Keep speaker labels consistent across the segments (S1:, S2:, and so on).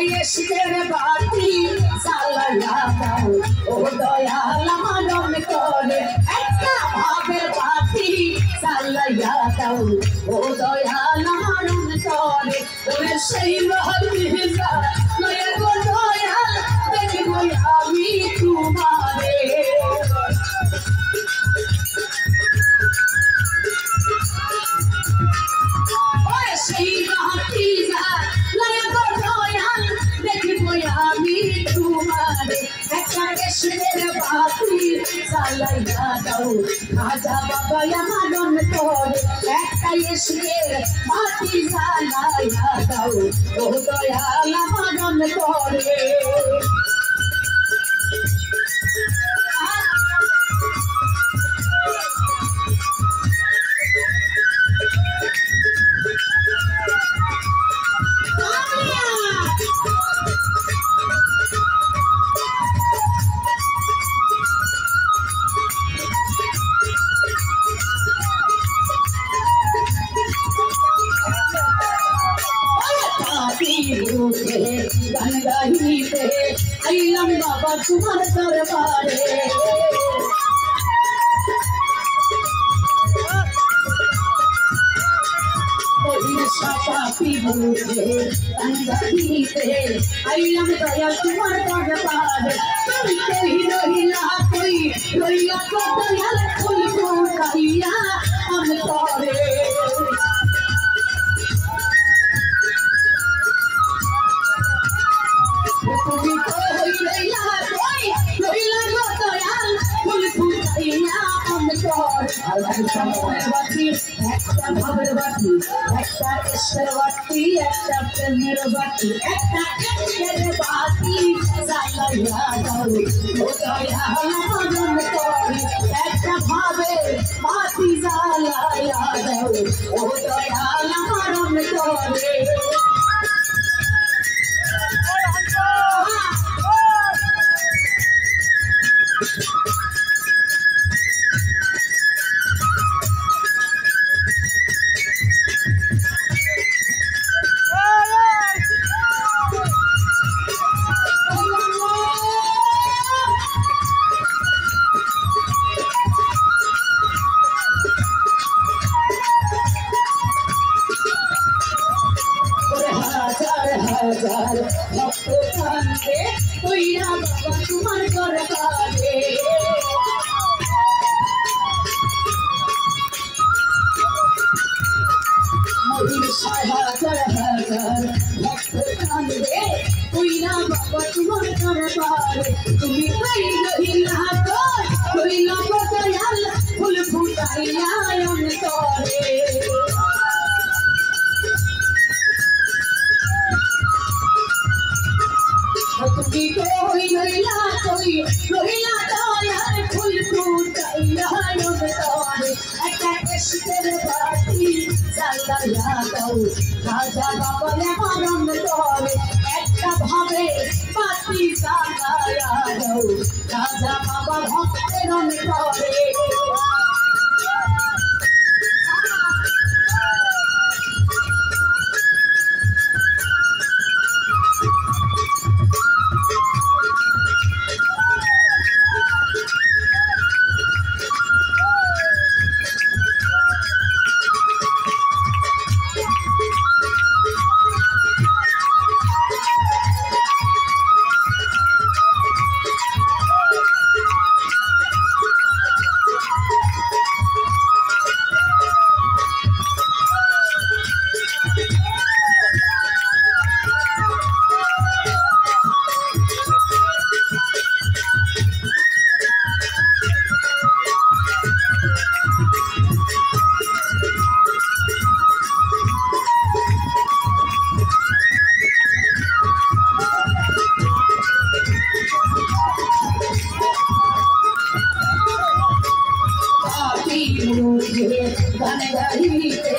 S1: ইশকের বাতি জ্বালাইয়া দাও ও দয়াল আমার অন্তরে একটা ভাবের বাতি জ্বালাইয়া দাও ও দয়াল আমার অন্তরে ওরে সেই বাতি জ্বালাইয়া গো দয়াল দেখবো আমি তোমারে সেই বাতি জ্বালাইয়া গো দয়াল দেখবো আমি তোমারে একটা ইশকের বাতি জ্বালাইয়া দাও রাজা বাবা আমার অন্তরে একটা ইশকের বাতি জ্বালাইয়া দাও ও দয়াল আমার অন্তরে গান গাইতে আইলাম বাবা তোমার দরবারে সাপাপি বুঝে গান গাইতে আইলাম দয়াল তোমার দরবারে তুমি কই রহিলা কই রইলা তো দয়াল ফুল ফুটাইয়া অন্তরে তুমি কই রইলা গো দয়াল ফুল ফুটাইয়া অন্তরে আল্লাহ সামনের বাতি একটা ভাবের বাতি একটা ইশকের বাতি একটা প্রেমের বাতি একটা ইশকের বাতি জ্বালাইয়া দাও ও দয়াল আমার অন্তরে একটা ভাবের বাতি জ্বালাইয়া দাও ও দয়াল আমার অন্তরে হাজার ভক্ত কান্দে কইরা বাবা তোমার দরবারে মহির হাজার হাজার ভক্ত কান্দে কইরা বাবা তোমার দরবারে তুমি কই রহিলা কইলা গো দয়াল ফুল ফুটাইয়া অন্তরে তুমি কই রইলা দয়াল ফুল ফুটাইয়া অন্তরে একটা ইশকের বাতি জ্বালাইয়া দাও রাজা বাবা আমার অন্তরে একটা ভাবে বাতি জ্বালাইয়া দাও রাজা বাবা ভক্তের অন্তরে গান গাইতে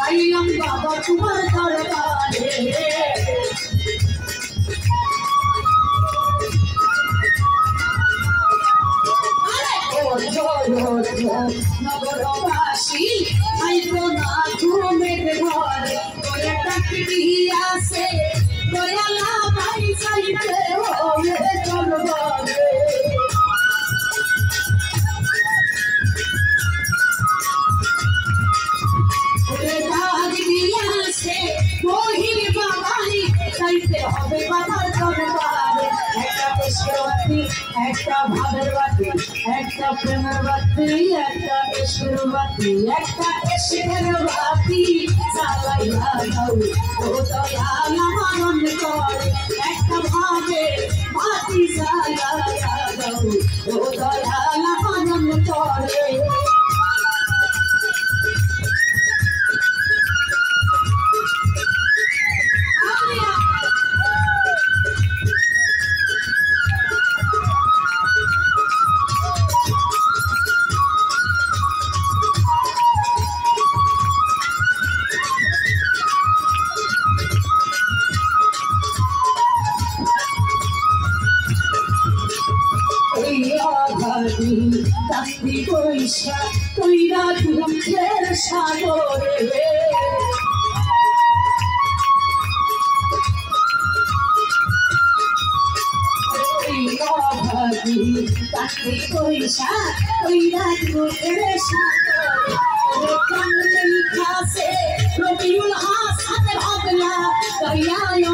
S1: আইলাম বাবা তোমার দরবারে নগরবাসী আইতো না ঘুমের ঘরে করে টাকি আসে দয়ালা চাইতে হবে দরবারে ডাক দিয়াছে মহিল বাবাই চাইতে হবে বাবার দরবারে একটা দেশের বাতি একটা ভাবের বাতি একটা প্রেমের বাতি একটা দেশের বাতি একটা দেশের বাতি জ্বালাইয়া দাও ও দয়াল আমার অন্তরে একটা ভাবের বাতি জ্বালাইয়া দাও ও দয়াল আমার অন্তরে কান্দি পয়সা কইরা দুঃখের সাগরে কান্দি পয়সা কইরা দুঃখের সাগরে কান্দি খাসে রবিউল হাসান ভাগলা দয়ায়